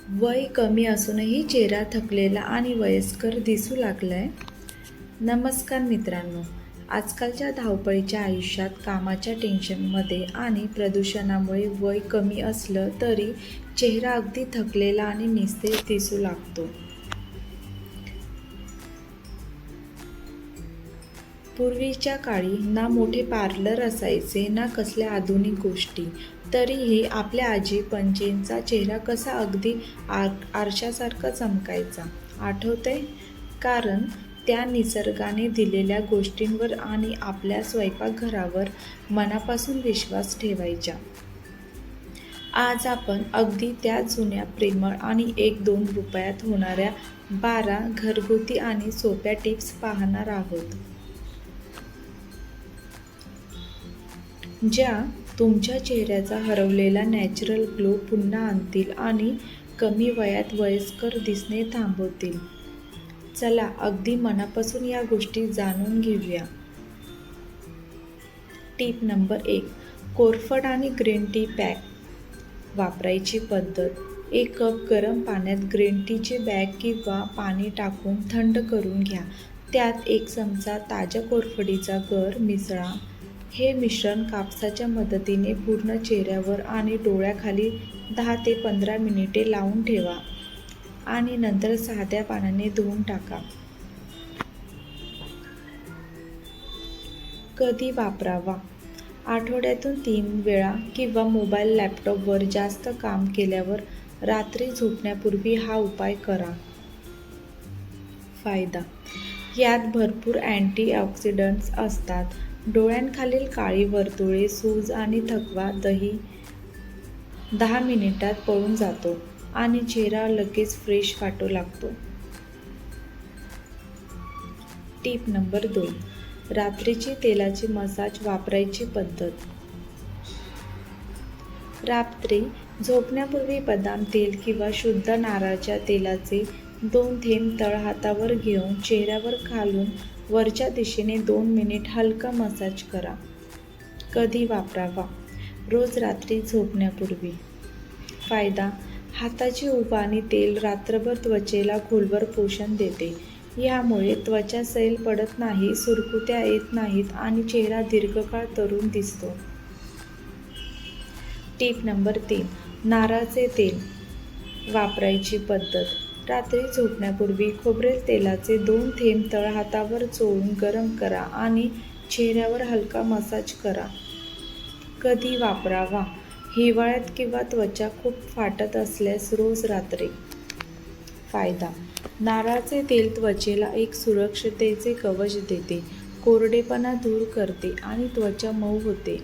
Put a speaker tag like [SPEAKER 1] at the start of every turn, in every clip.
[SPEAKER 1] वय कमी असूनही चेहरा थकलेला आणि वयस्कर दिसू लागलाय. नमस्कार मित्रांनो, आजकालच्या धावपळीच्या आयुष्यात कामाच्या टेन्शनमध्ये आणि प्रदूषणामुळे वय कमी असलं तरी चेहरा अगदी थकलेला आणि निस्तेज दिसू लागतो. पूर्वीच्या काळी ना मोठे पार्लर असायचे ना कसल्या आधुनिक गोष्टी, तरीही आपल्या आजी पणजींचा चेहरा कसा अगदी आरशासारखा चमकायचा, आठवतंय? कारण त्या निसर्गाने दिलेल्या गोष्टींवर आणि आपल्या स्वयंपाकघरावर मनापासून विश्वास ठेवायच्या. आज आपण अगदी त्या जुन्या प्रेमळ आणि 1-2 रुपयात होणाऱ्या 12 घरगुती आणि सोप्या टिप्स पाहणार आहोत, ज्या तुमच्या चेहऱ्याचा हरवलेला नॅचरल ग्लो पुन्हा आणतील आणि कमी वयात वयस्कर दिसणे थांबवतील. चला अगदी मनापासून या गोष्टी जाणून घेऊया. Tip number 1. कोरफड आणि ग्रीन टी पॅक. वापरायची पद्धत: 1 कप गरम पाण्यात ग्रीन टीची बॅग किंवा पाणी टाकून थंड करून घ्या. त्यात 1 चमचा ताज्या कोरफडीचा गर मिसळा. हे मिश्रण कापसाच्या मदतीने पूर्ण चेहऱ्यावर आणि डोळ्याखाली 10 ते 15 मिनिटे लावून ठेवा आणि नंतर साध्या पाण्याने धुवून टाका. कधी वापरावा? आठवड्यातून 3 वेळा किंवा मोबाईल लॅपटॉपवर जास्त काम केल्यावर रात्री झोपण्यापूर्वी हा उपाय करा. फायदा: यात भरपूर अँटीऑक्सिडंट्स असतात. डोळ्यांखालील काळी वर्तुळे, सूज आणि थकवा 10 मिनिटात पळून जातो आणि चेहरा लगेच फ्रेश वाटू लागतो. Tip number 2. रात्रीची तेलाची मसाज वापरायची पद्धत. रात्री झोपण्यापूर्वी बदाम तेल किंवा शुद्ध नारळाच्या तेलाचे 2 थेंब तळहातावर घेऊन चेहऱ्यावर खालून वरच्या दिशेने 2 मिनिट हलका मसाज करा. कधी वापरावा? रोज रात्री झोपण्यापूर्वी. फायदा: हाताची उब आणि तेल रात्रभर त्वचेला खोलवर पोषण देते. यामुळे त्वचा सैल पडत नाही, सुरकुत्या येत नाहीत आणि चेहरा दीर्घकाळ तरुण दिसतो. Tip number 3. नारळाचे तेल. वापरायची पद्धत. रात्री झोपण्यापूर्वी खोबरेल तेलाचे 2 थेंब तळहातावर चोळून गरम करा आणि चेहऱ्यावर हलका मसाज करा. कधी वापरावा? हिवाळ्यात किंवा त्वचा खूप फाटत असल्यास रोज रात्री. फायदा: नारळाचे तेल त्वचेला एक सुरक्षिततेचे कवच देते, कोरडेपणा दूर करते आणि त्वचा मऊ होते.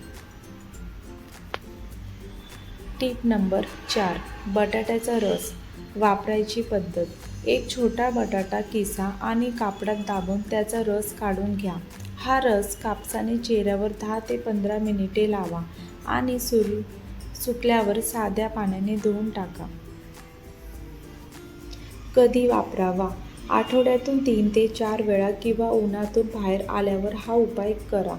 [SPEAKER 1] Tip number 4. बटाट्याचा रस. वापरायची पद्धत. 1 छोटा बटाटा किसा आणि कापडात दाबून त्याचा रस काढून घ्या. हा रस कापसाने चेहऱ्यावर 10 ते 15 मिनिटे लावा आणि सुकल्यावर साध्या पाण्याने धुवून टाका. कधी वापरावा? आठवड्यातून 3 ते 4 वेळा किंवा उन्हातून बाहेर आल्यावर हा उपाय करा.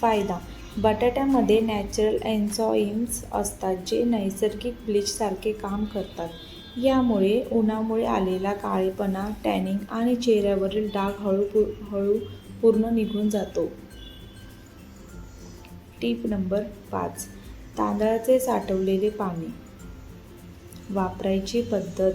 [SPEAKER 1] फायदा: बटाट्यामध्ये नॅचरल एन्झाईम्स असतात जे नैसर्गिक ब्लीचसारखे काम करतात. यामुळे उन्हामुळे आलेला काळेपणा, टॅनिंग आणि चेहऱ्यावरील डाग हळूहळू पूर्ण निघून जातो. Tip number 5. तांदळाचे साठवलेले पाणी. वापरायची पद्धत.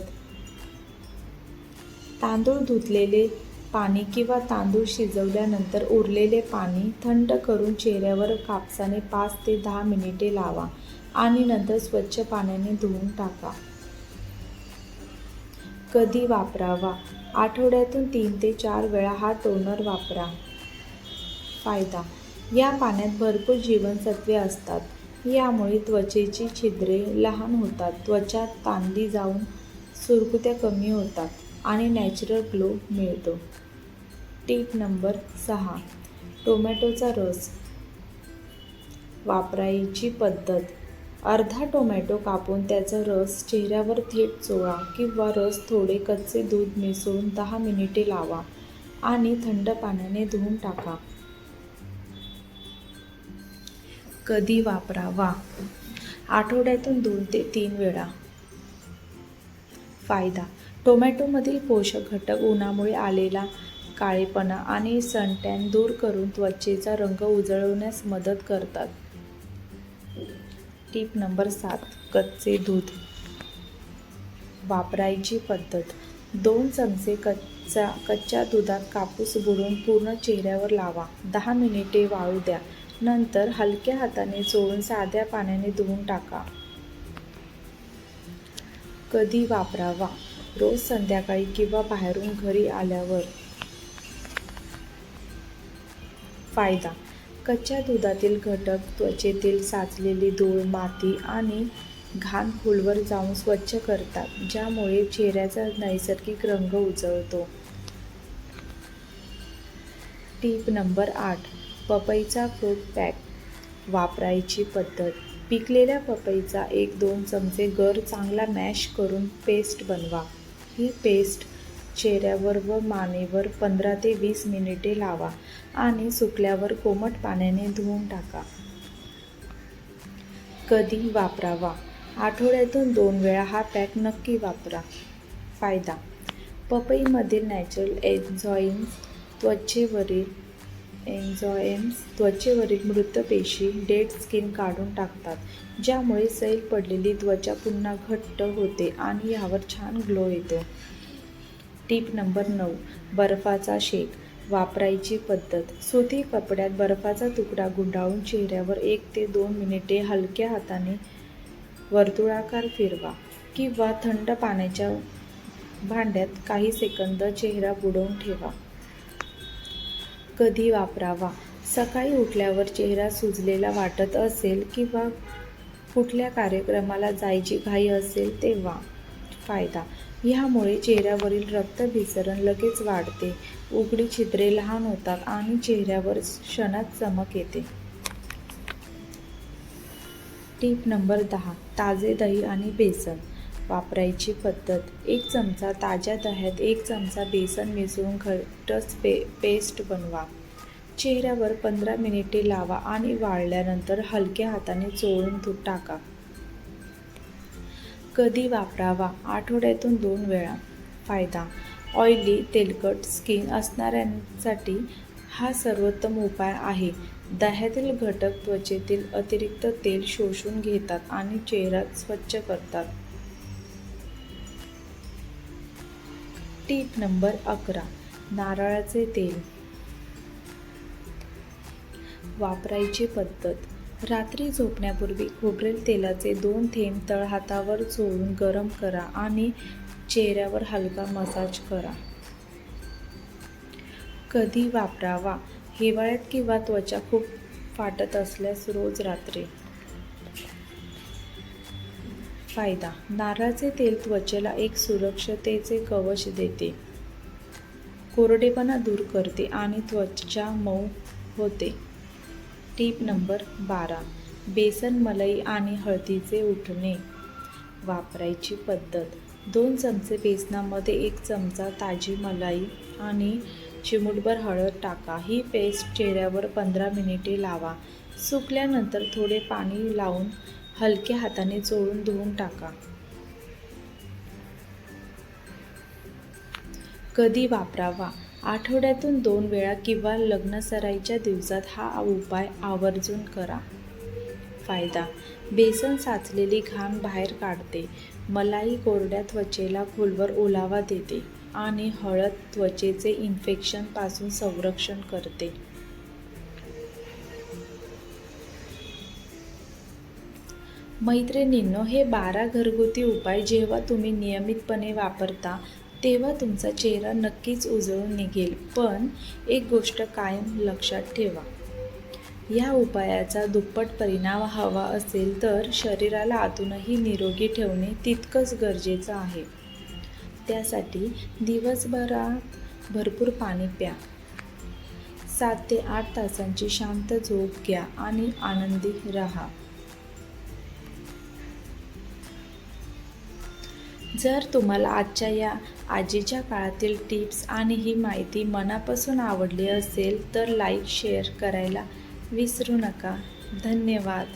[SPEAKER 1] तांदूळ धुतलेले पाणी किंवा तांदूळ शिजवल्यानंतर उरलेले पाणी थंड करून चेहऱ्यावर कापसाने 5 ते 10 मिनिटे लावा आणि नंतर स्वच्छ पाण्याने धुवून टाका. कधी वापरावा? आठवड्यातून 3 ते 4 वेळा हा टोनर वापरा. फायदा: या पाण्यात भरपूर जीवनसत्त्वे असतात. यामुळे त्वचेची छिद्रे लहान होतात, त्वचा ताणली जाऊन सुरकुत्या कमी होतात आणि नॅचरल ग्लो मिळतो. Tip number 6. टोमॅटोचा रस. वापरायची पद्धत. अर्धा टोमॅटो कापून त्याचा रस चेहऱ्यावर थेट चोळा किंवा रस थोडे कच्चे दूध मिसळून 10 मिनिटे लावा आणि थंड पाण्याने धुवून टाका. कधी वापरावा? आठवड्यातून 2 ते 3 वेळा. फायदा: टोमॅटोमधील पोषक घटक उन्हामुळे आलेला काळेपणा आणि सनटॅन दूर करून त्वचेचा रंग उजळवण्यास मदत करतात. Tip number 7. कच्चे दूध. वापरायची पद्धत: 2 चमचे कच्च्या दुधात कापूस बुडवून पूर्ण चेहऱ्यावर लावा. 10 मिनिटे वाळू द्या. नंतर हलक्या हाताने चोळून साध्या पाण्याने धुवून टाका. कधी वापरावा? रोज संध्याकाळी किंवा बाहेरून घरी आल्यावर. फायदा: कच्च्या दुधातील घटक त्वचेतील साचलेली धूळ, माती आणि घाण खोलवर जाऊन स्वच्छ करतात, ज्यामुळे चेहऱ्याचा नैसर्गिक रंग उजळतो. Tip number 8. पपईचा फ्रूट पॅक. वापरायची पद्धत: पिकलेल्या पपईचा 1-2 चमचे गर चांगला मॅश करून पेस्ट बनवा. ही पेस्ट चेहऱ्यावर व मानेवर 15 ते 20 मिनिटे लावा आणि सुकल्यावर कोमट पाण्याने धुवून टाका. कधी वापरावा? आठवड्यातून 2 वेळा हा पॅक नक्की वापरा. फायदा: पपईमधील नॅचरल त्वचेवरील मृत पेशी, डेड स्किन काढून टाकतात, ज्यामुळे सैल पडलेली त्वचा पुन्हा घट्ट होते आणि यावर छान ग्लो येतो. Tip number 9. बर्फाचा शेक. वापरायची पद्धत: सुती कपड्यात बर्फाचा तुकडा गुंडाळून चेहऱ्यावर 1 ते 2 मिनिटे हलक्या हाताने वर्तुळाकार फिरवा किंवा थंड पाण्याच्या भांड्यात काही सेकंद चेहरा बुडवून ठेवा. कधी वापरावा? सकाळी उठल्यावर चेहरा सुजलेला वाटत असेल किंवा कुठल्या कार्यक्रमाला जायची घाई असेल तेव्हा. फायदा: ह्यामुळे चेहऱ्यावरील रक्तभिसरण लगेच वाढते, उघडी छिद्रे लहान होतात आणि चेहऱ्यावर क्षणात चमक येते. Tip number 10. ताजे दही आणि बेसन. वापरायची पद्धत: 1 चमचा ताज्या दह्यात 1 चमचा बेसन मिसळून घट्ट पेस्ट बनवा. चेहऱ्यावर 15 मिनिटे लावा आणि वाळल्यानंतर हलक्या हाताने चोळून टाका. कधी वापरावा? आठवड्यातून 2 वेळा. फायदा: ऑयली, तेलकट स्किन असणाऱ्यांसाठी हा सर्वोत्तम उपाय आहे. दह्यातील घटक त्वचेतील अतिरिक्त तेल शोषून घेतात आणि चेहरा स्वच्छ करतात. Tip number 11. नारळाचे तेल. वापरायची पद्धत: रात्री झोपण्यापूर्वी खोबरेल तेलाचे 2 थेंब तळहातावर चोळून गरम करा आणि चेहऱ्यावर हलका मसाज करा. कधी वापरावा? हिवाळ्यात किंवा त्वचा खूप फाटत असल्यास रोज रात्री. फायदा: नारळाचे तेल त्वचेला एक सुरक्षिततेचे कवच देते, कोरडेपणा दूर करते आणि त्वचा मऊ होते. Tip number 12. बेसन, मलई आणि हळदीचे उठणे. वापरायची पद्धत: 2 चमचे बेसनामध्ये 1 चमचा ताजी मलाई आणि चिमूटभर हळद टाका. ही पेस्ट चेहऱ्यावर 15 मिनिटे लावा. सुकल्यानंतर थोडे पाणी लावून हलक्या हाताने चोळून धुवून टाका. कधी वापरावा? आठवड्यातून 2 वेळा किंवा लग्नसराईच्या दिवसात हा उपाय आवर्जून करा. फायदा: बेसन साचलेली घाण बाहेर काढते, मलाई कोरड्या त्वचेला खोलवर ओलावा देते आणि हळद त्वचेचे इन्फेक्शनपासून संरक्षण करते. मैत्रिणींनो, हे 12 घरगुती उपाय जेव्हा तुम्ही नियमितपणे वापरता तेव्हा तुमचा चेहरा नक्कीच उजळून निघेल. पण एक गोष्ट कायम लक्षात ठेवा, या उपायाचा दुप्पट परिणाम हवा असेल तर शरीराला आतूनही निरोगी ठेवणे तितकंच गरजेचं आहे. त्यासाठी दिवसभरात भरपूर पाणी प्या, 7 ते 8 तासांची शांत झोप घ्या आणि आनंदी राहा. जर तुम्हाला आजच्या या आजीच्या काळातील टिप्स आणि ही माहिती मनापासून आवडली असेल तर लाईक, शेअर करायला विसरू नका. धन्यवाद.